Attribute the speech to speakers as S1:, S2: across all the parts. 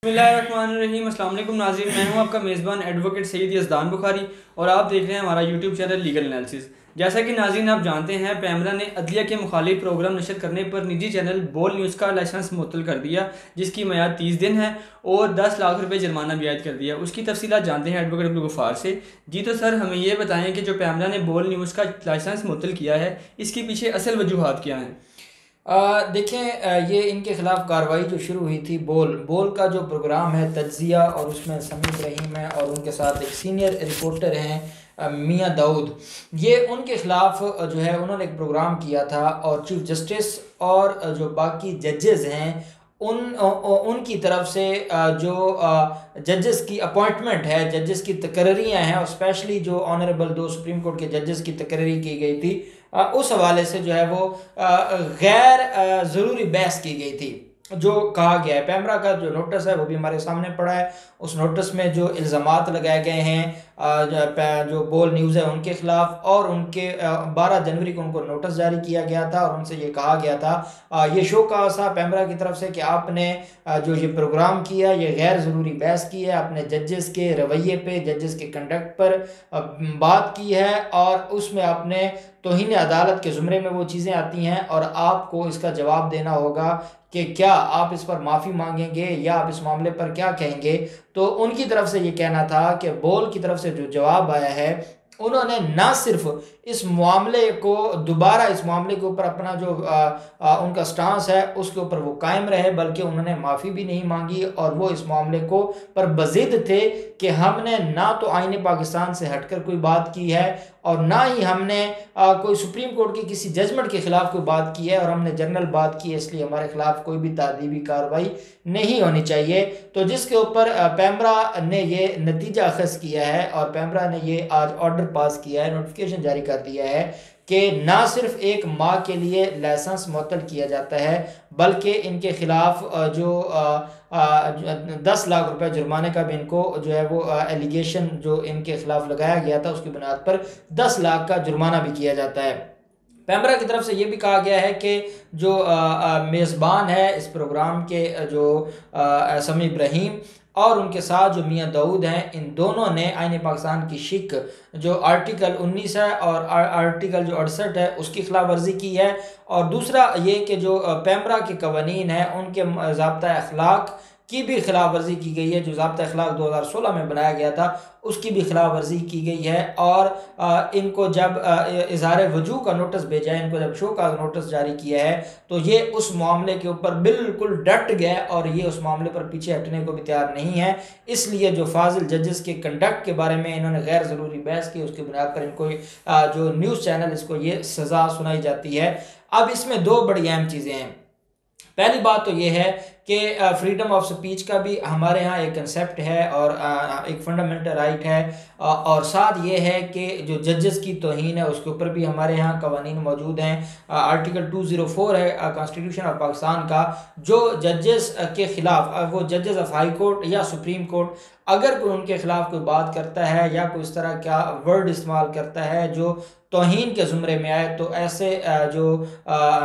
S1: बिस्मिल्लाहिर्रहमानिर्रहीम। अस्सलाम वालेकुम नाज़रीन, मैं हूं आपका मेज़बान एडवोकेट सईद यज़दान बुखारी और आप देख रहे हैं हमारा यूट्यूब चैनल लीगल एनालिसिस। जैसा कि नाज़रीन आप जानते हैं, पैमरा ने अदलिया के मुखालिफ प्रोग्राम नशर करने पर निजी चैनल बोल न्यूज़ का लाइसेंस मुअत्तल कर दिया, जिसकी मियाद 30 दिन है और 10 लाख रुपये जुर्माना भी आयद कर दिया। उसकी तफसीलात जानते हैं एडवोकेट अब्दुल गफ्फार से। जी तो सर, हमें ये बताएं कि जो पैमरा ने बोल न्यूज़ का लाइसेंस मुअत्तल किया है, इसके पीछे असल वजूहात क्या हैं?
S2: देखें, ये इनके ख़िलाफ़ कार्रवाई जो शुरू हुई थी बोल बोल का जो प्रोग्राम है तज्ज़िया, और उसमें समी इब्राहिम है और उनके साथ एक सीनियर रिपोर्टर हैं मियां दाऊद। ये उनके ख़िलाफ़ जो है उन्होंने एक प्रोग्राम किया था और चीफ जस्टिस और जो बाकी जजेज़ हैं उनकी तरफ से जो जजेस की अपॉइंटमेंट है, जजेस की तकर्रियाँ हैं, और स्पेशली जो ऑनरेबल 2 सुप्रीम कोर्ट के जजेस की तकर्री की गई थी, उस हवाले से जो है वो गैर ज़रूरी बहस की गई थी। जो कहा गया है, पैमरा का जो नोटिस है वो भी हमारे सामने पड़ा है। उस नोटिस में जो इल्ज़ामात लगाए गए हैं जो बोल न्यूज़ है उनके ख़िलाफ़, और उनके 12 जनवरी को उनको नोटिस जारी किया गया था और उनसे ये कहा गया था, ये शो का था पैमरा की तरफ से कि आपने जो ये प्रोग्राम किया ये गैर ज़रूरी बहस की है, आपने जजेस के रवैये पे, जजेस के कंडक्ट पर बात की है, और उसमें आपने तौहीन अदालत के ज़ुमरे में वो चीज़ें आती हैं, और आपको इसका जवाब देना होगा कि क्या आप इस पर माफ़ी मांगेंगे या आप इस मामले पर क्या कहेंगे। तो उनकी तरफ से ये कहना था कि बोल की तरफ से जो जवाब आया है, उन्होंने ना सिर्फ इस मामले को दोबारा, इस मामले के ऊपर अपना जो उनका स्टांस है उसके ऊपर वो कायम रहे, बल्कि उन्होंने माफ़ी भी नहीं मांगी, और वो इस मामले को पर बज़िद थे कि हमने ना तो आईने पाकिस्तान से हटकर कोई बात की है और ना ही हमने कोई सुप्रीम कोर्ट की किसी जजमेंट के ख़िलाफ़ कोई बात की है, और हमने जनरल बात की है, इसलिए हमारे ख़िलाफ़ कोई भी तादीबी कार्रवाई नहीं होनी चाहिए। तो जिसके ऊपर पैमरा ने ये नतीजा अखज़ किया है और पैमरा ने ये आज ऑर्डर पास किया है, नोटिफिकेशन जारी कर दिया है कि ना सिर्फ 1 माह के लिए लाइसेंस मुअत्तल किया जाता है, बल्कि इनके ख़िलाफ़ जो 10 लाख रुपए जुर्माने का भी इनको जो है वो एलिगेशन जो इनके ख़िलाफ़ लगाया गया था उसकी बुनियाद पर 10 लाख का जुर्माना भी किया जाता है। पैमरा की तरफ से ये भी कहा गया है कि जो मेज़बान है इस प्रोग्राम के, जो समी इब्राहिम और उनके साथ जो मियां दाऊद हैं, इन दोनों ने आईन पाकिस्तान की शिक जो आर्टिकल 19 है और आर्टिकल जो 68 है उसकी खिलाफ वर्जी की है। और दूसरा ये कि जो पैमरा के कवानीन हैं उनके ज़ाब्ता अखलाक की भी खिलाफ वर्जी की गई है। जो ज़ाब्ता अखलाक 2016 में बनाया गया था उसकी भी खिलाफ वर्जी की गई है, और इनको जब इजहार वजू का नोटिस भेजा है, इनको जब शो का नोटिस जारी किया है, तो ये उस मामले के ऊपर बिल्कुल डट गए और ये उस मामले पर पीछे हटने को भी तैयार नहीं है। इसलिए जो फाजिल जजेस के कंडक्ट के बारे में इन्होंने गैर ज़रूरी बहस की, उसकी बुनियाद पर इनको जो न्यूज़ चैनल इसको ये सज़ा सुनाई जाती है। अब इसमें 2 बड़ी अहम चीज़ें हैं। पहली बात तो ये है कि फ्रीडम ऑफ स्पीच का भी हमारे यहाँ एक कंसेप्ट है और एक फंडामेंटल राइट है, और साथ ये है कि जो जजेस की तौहीन है उसके ऊपर भी हमारे यहाँ कवानीन मौजूद हैं। आर्टिकल 204 है कॉन्स्टिट्यूशन ऑफ पाकिस्तान का, जो जजेस के ख़िलाफ़, वो जजेस ऑफ हाई कोर्ट या सुप्रीम कोर्ट, अगर कोई उनके ख़िलाफ़ कोई बात करता है या कोई इस तरह का वर्ड इस्तेमाल करता है जो तौहीन के ज़ुमरे में आए, तो ऐसे जो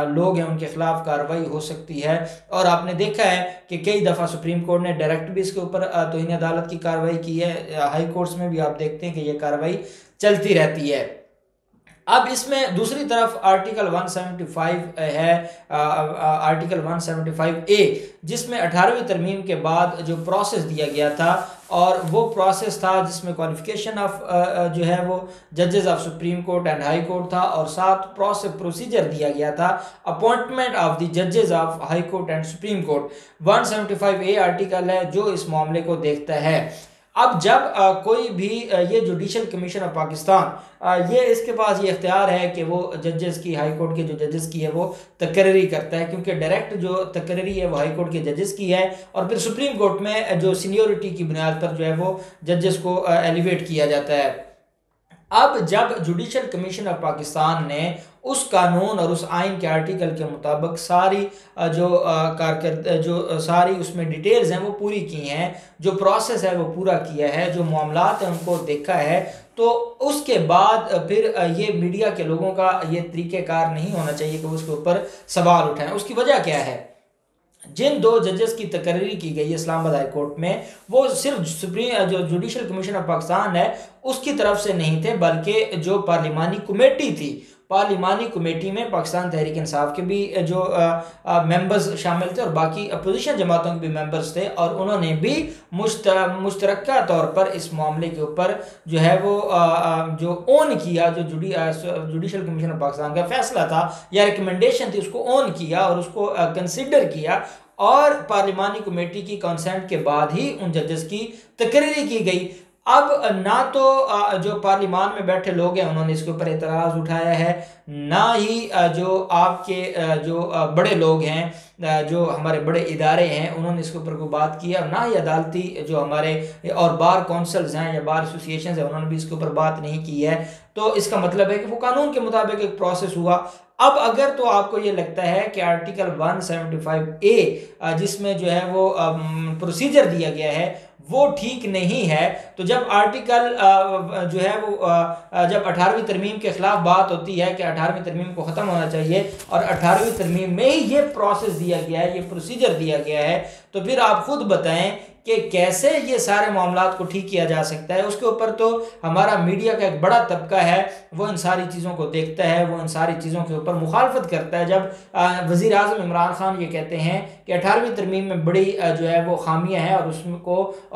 S2: लोग हैं उनके ख़िलाफ़ कार्रवाई हो सकती है। और आपने देखा है कि कई दफ़ा सुप्रीम कोर्ट ने डायरेक्ट भी इसके ऊपर तौहीन अदालत की कार्रवाई की है, हाई कोर्ट्स में भी आप देखते हैं कि ये कार्रवाई चलती रहती है। अब इसमें दूसरी तरफ आर्टिकल 175 है, आर्टिकल 175 ए, जिसमें 18वीं तरमीम के बाद जो प्रोसेस दिया गया था, और वो प्रोसेस था जिसमें क्वालिफिकेशन ऑफ जो है वो जजेस of supreme court and high court था, और साथ प्रोसीजर दिया गया था अपॉइंटमेंट ऑफ द जजेस of high court and supreme court. 175 A article है जो इस मामले को देखता है। अब जब कोई भी ये जुडिशल कमीशन ऑफ पाकिस्तान, ये इसके पास ये इख्तियार है कि वो जजेस की, हाई कोर्ट के जो जजेस की है वो तकर्री करता है, क्योंकि डायरेक्ट जो तकर्री है वो हाई कोर्ट के जजेस की है, और फिर सुप्रीम कोर्ट में जो सीनियोरिटी की बुनियाद पर जो है वो जजेस को एलिवेट किया जाता है। अब जब जुडिशल कमीशन ऑफ पाकिस्तान ने उस कानून और उस आइन के आर्टिकल के मुताबिक सारी जो सारी उसमें डिटेल्स हैं वो पूरी की हैं, जो प्रोसेस है वो पूरा किया है, जो मामलात हैं उनको देखा है, तो उसके बाद फिर ये मीडिया के लोगों का ये तरीक़ेकार नहीं होना चाहिए कि उसके ऊपर सवाल उठाएं। उसकी वजह क्या है? जिन 2 जजेस की तकरीरी की गई इस्लामाबाद हाई कोर्ट में, वो सिर्फ सुप्रीम जो जुडिशल कमीशन ऑफ पाकिस्तान है उसकी तरफ से नहीं थे, बल्कि जो पार्लिमानी कमेटी थी, पार्लिमानी कमेटी में पाकिस्तान तहरीक इंसाफ के भी जो मेंबर्स शामिल थे और बाकी अपोजिशन जमातों के भी मेंबर्स थे, और उन्होंने भी मुश्तरका तौर पर इस मामले के ऊपर जो है वो जो ऑन किया, जो जुडिशल कमीशन ऑफ पाकिस्तान का फैसला था या रिकमेंडेशन थी उसको ऑन किया और उसको कंसिडर किया, और पार्लिमानी कमेटी की कंसेंट के बाद ही उन जजेस की तकरीरी की गई। अब ना तो जो पार्लिमान में बैठे लोग हैं उन्होंने इसके ऊपर एतराज़ उठाया है, ना ही जो आपके जो बड़े लोग हैं, जो हमारे बड़े इदारे हैं, उन्होंने इसके ऊपर कोई बात की है, ना ही अदालती जो हमारे और बार काउंसिल्स हैं या बार एसोसिएशन हैं उन्होंने भी इसके ऊपर बात नहीं की है। तो इसका मतलब है कि वो कानून के मुताबिक एक प्रोसेस हुआ। अब अगर तो आपको ये लगता है कि आर्टिकल 175A जिसमें जो है वो प्रोसीजर दिया गया है वो ठीक नहीं है, तो जब आर्टिकल जो है वो जब 18वीं तरमीम के खिलाफ बात होती है कि 18वीं तरमीम को ख़त्म होना चाहिए और 18वीं तरमीम में ही ये प्रोसेस दिया गया है, ये प्रोसीजर दिया गया है, तो फिर आप खुद बताएं कि कैसे ये सारे मामलात को ठीक किया जा सकता है। उसके ऊपर तो हमारा मीडिया का एक बड़ा तबका है, वो इन सारी चीज़ों को देखता है, वो इन सारी चीज़ों के ऊपर मुखालफत करता है। जब वज़ीर आज़म इमरान खान ये कहते हैं कि 18वीं तरमीम में बड़ी जो है वो खामियां हैं और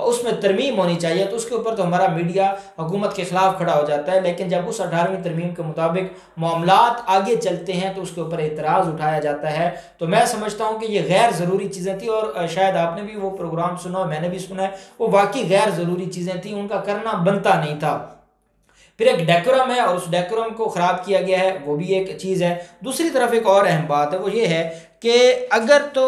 S2: उसमें तरमीम होनी चाहिए, तो उसके ऊपर तो हमारा मीडिया हुकूमत के ख़िलाफ़ खड़ा हो जाता है। लेकिन जब उस 18वीं तरमीम के मुताबिक मामलात आगे चलते हैं तो उसके ऊपर एतराज़ उठाया जाता है। तो मैं समझता हूँ कि ये गैर ज़रूरी चीज़ें थी, और शायद आपने भी वो प्रोग्राम सुना, मैंने भी सुना है, वो वाकई गैर ज़रूरी चीज़ें थी, उनका करना बनता नहीं था। फिर एक डेकोरम है और उस डेकोरम को ख़राब किया गया है, वो भी एक चीज़ है। दूसरी तरफ एक और अहम बात है, वो ये है कि अगर तो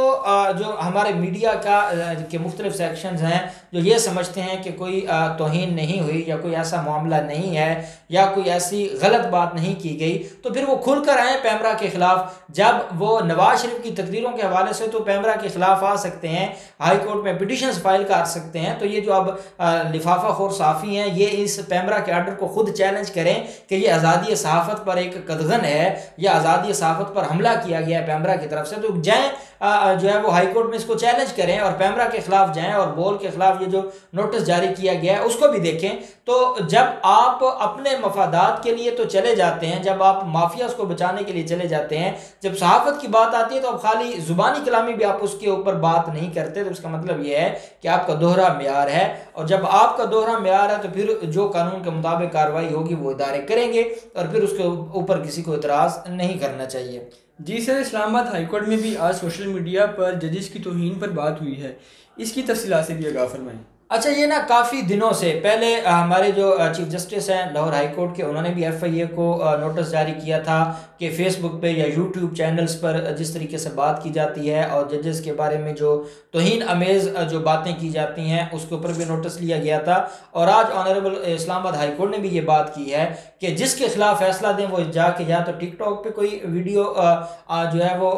S2: जो हमारे मीडिया के मुख्तलिफ सेक्शंस हैं जो ये समझते हैं कि कोई तौहीन नहीं हुई या कोई ऐसा मामला नहीं है या कोई ऐसी गलत बात नहीं की गई, तो फिर वो खुलकर आए पैमरा के ख़िलाफ़। जब वो नवाज शरीफ की तकरीरों के हवाले से तो पैमरा के ख़िलाफ़ आ सकते हैं, हाई कोर्ट में पिटिशंस फाइल कर सकते हैं, तो ये जो अब लिफाफा खोर साफ़ी हैं ये इस पैमरा के आर्डर को खुद चैलेंज करें कि ये आज़ादी सहाफ़त पर एक कदगन है या आज़ादी सहाफ़त पर हमला किया गया है पैमरा की तरफ से, तो जाएँ जो है वो हाई कोर्ट में इसको चैलेंज करें और पैमरा के खिलाफ जाएं और बोल के खिलाफ ये जो नोटिस जारी किया गया है उसको भी देखें। तो जब आप अपने मफादात के लिए तो चले जाते हैं, जब आप माफियाज को बचाने के लिए चले जाते हैं, जब सहाफत की बात आती है तो आप खाली जुबानी कलामी भी आप उसके ऊपर बात नहीं करते, तो उसका मतलब ये है कि आपका दोहरा म्यार है। और जब आपका दोहरा म्यार है तो फिर जो कानून के मुताबिक कार्रवाई होगी वो इदारे करेंगे और फिर उसके ऊपर किसी को इतराज़ नहीं करना चाहिए।
S1: जी सर, इस्लामाबाद हाई कोर्ट में भी आज सोशल मीडिया पर जजेस की तौहीन पर बात हुई है, इसकी तफसीलात से भी आगाह फरमाएं।
S2: अच्छा, ये ना काफ़ी दिनों से पहले हमारे जो चीफ जस्टिस हैं लाहौर हाई कोर्ट के, उन्होंने भी FIA को नोटिस जारी किया था कि फेसबुक पे या यूट्यूब चैनल्स पर जिस तरीके से बात की जाती है और जजेस के बारे में जो तौहीन अमेज़ जो बातें की जाती हैं उसके ऊपर भी नोटिस लिया गया था। और आज ऑनरेबल इस्लामाबाद हाई कोर्ट ने भी ये बात की है कि जिसके खिलाफ फैसला दें वो जाके या तो टिकटॉक पे कोई वीडियो जो है वो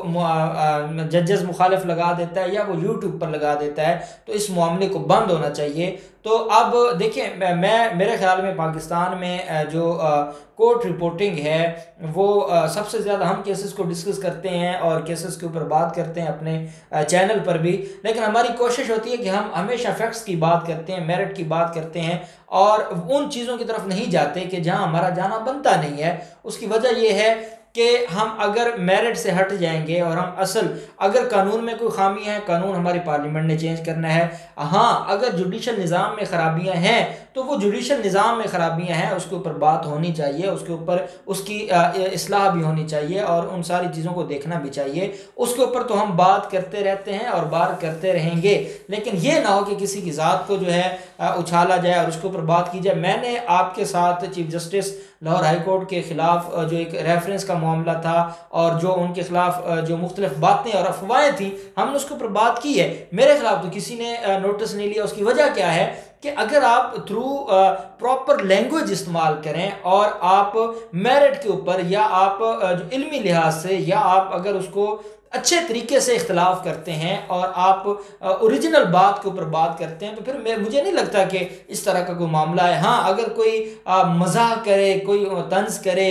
S2: जजेस मुखालिफ लगा देता है या वो यूट्यूब पर लगा देता है, तो इस मामले को बंद होना चाहिए। तो अब देखिए, मैं मेरे ख्याल में पाकिस्तान में जो कोर्ट रिपोर्टिंग है वो सबसे ज़्यादा हम केसेस को डिस्कस करते हैं और केसेस के ऊपर बात करते हैं अपने चैनल पर भी, लेकिन हमारी कोशिश होती है कि हम हमेशा फैक्ट्स की बात करते हैं, मेरिट की बात करते हैं और उन चीज़ों की तरफ नहीं जाते कि जहां हमारा जाना बनता नहीं है। उसकी वजह यह है कि हम अगर मेरिट से हट जाएंगे और हम अगर कानून में कोई खामी है, कानून हमारी पार्लियामेंट ने चेंज करना है। हाँ, अगर जुडिशल निज़ाम में ख़राबियाँ हैं तो वो जुडिशल निज़ाम में ख़राबियाँ हैं, उसके ऊपर बात होनी चाहिए, उसके ऊपर उसकी इस्लाह भी होनी चाहिए और उन सारी चीज़ों को देखना भी चाहिए। उसके ऊपर तो हम बात करते रहते हैं और बात करते रहेंगे, लेकिन ये ना हो कि किसी की ज़ात को जो है उछाला जाए और उसके ऊपर बात की जाए। मैंने आपके साथ chief justice Lahore high court के ख़िलाफ़ जो एक रेफरेंस का मामला था और जो उनके ख़िलाफ़ जो मुख्तलिफ बातें और अफवाहें थी, हमने उसके ऊपर बात की है। मेरे ख़िलाफ़ तो किसी ने नोटिस नहीं लिया। उसकी वजह क्या है कि अगर आप थ्रू प्रॉपर लैंग्वेज इस्तेमाल करें और आप मेरिट के ऊपर या आप जो इल्मी लिहाज से या आप अगर उसको अच्छे तरीके से इख्तलाफ करते हैं और आप ओरिजिनल बात के ऊपर बात करते हैं, तो फिर मुझे नहीं लगता कि इस तरह का कोई मामला है। हाँ, अगर कोई मजाक करे, कोई तंज करे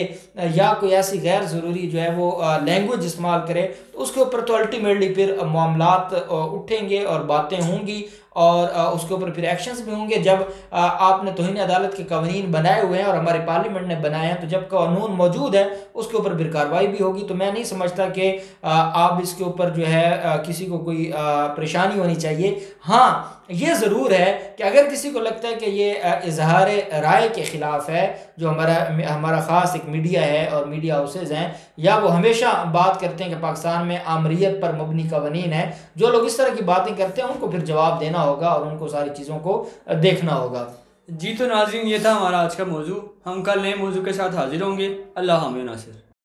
S2: या कोई ऐसी गैर ज़रूरी जो है वो लैंग्वेज इस्तेमाल करे, तो उसके ऊपर तो अल्टीमेटली फिर मामलात उठेंगे और बातें होंगी और उसके ऊपर फिर एक्शंस भी होंगे। जब आपने तौहीन अदालत के कानून बनाए हुए हैं और हमारे पार्लियामेंट ने बनाए हैं, तो जब कानून मौजूद है उसके ऊपर फिर कार्रवाई भी होगी। तो मैं नहीं समझता कि आप इसके ऊपर जो है किसी को कोई परेशानी होनी चाहिए। हाँ, ये ज़रूर है कि अगर किसी को लगता है कि ये इजहार राय के ख़िलाफ़ है, जो हमारा ख़ास एक मीडिया है और मीडिया हाउसेज हैं, या वो हमेशा बात करते हैं कि पाकिस्तान में आमरीत पर मबनी कवानीन है, जो लोग इस तरह की बातें करते हैं उनको फिर जवाब देना होगा और उनको सारी चीज़ों को देखना होगा।
S1: जी तो नाज़रीन, ये था हमारा आज का मौजू। हम कल नए मौजू के साथ हाजिर होंगे। अल्लाह हामिद नासिर।